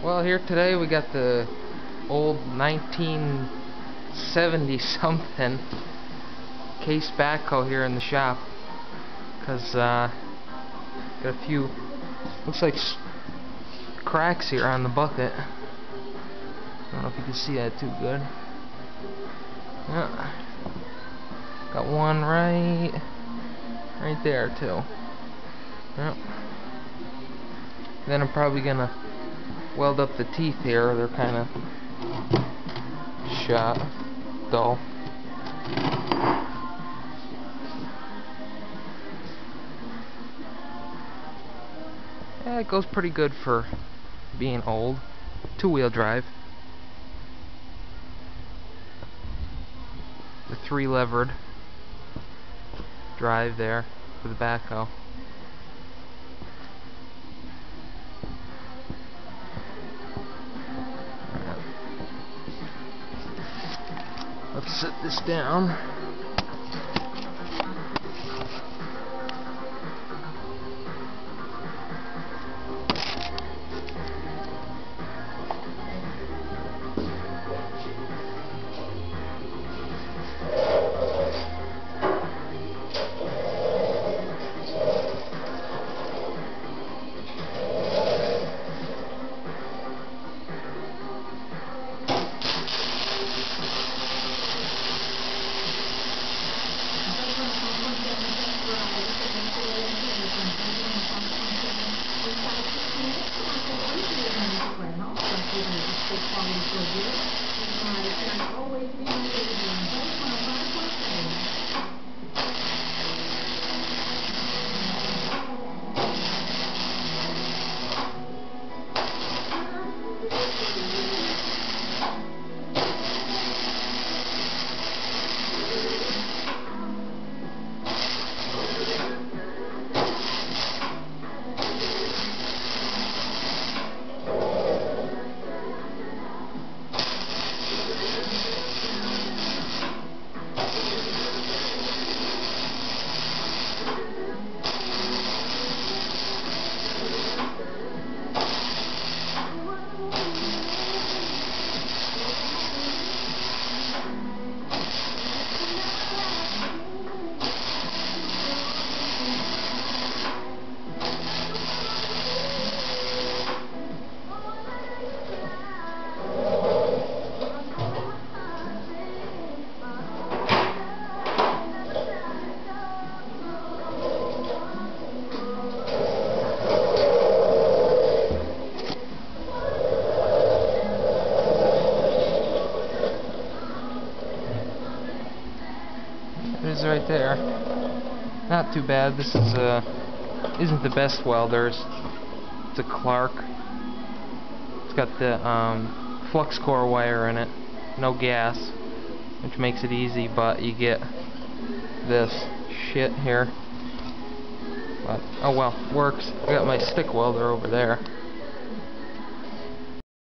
Well, here today we got the old 1970 something case backhoe here in the shop, because got a few, looks like cracks here on the bucket. I don't know if you can see that too good. Yeah. Got one right there too. Yep. Then I'm probably gonna weld up the teeth here. They're kind of shot, dull. Yeah, it goes pretty good for being old. Two-wheel drive. The 3-levered drive there for the backhoe. Let's set this down. It is right there. Not too bad. This is isn't the best welders. It's a Clark. It's got the flux core wire in it, no gas, which makes it easy. But you get this shit here. But oh well, works. I got my stick welder over there.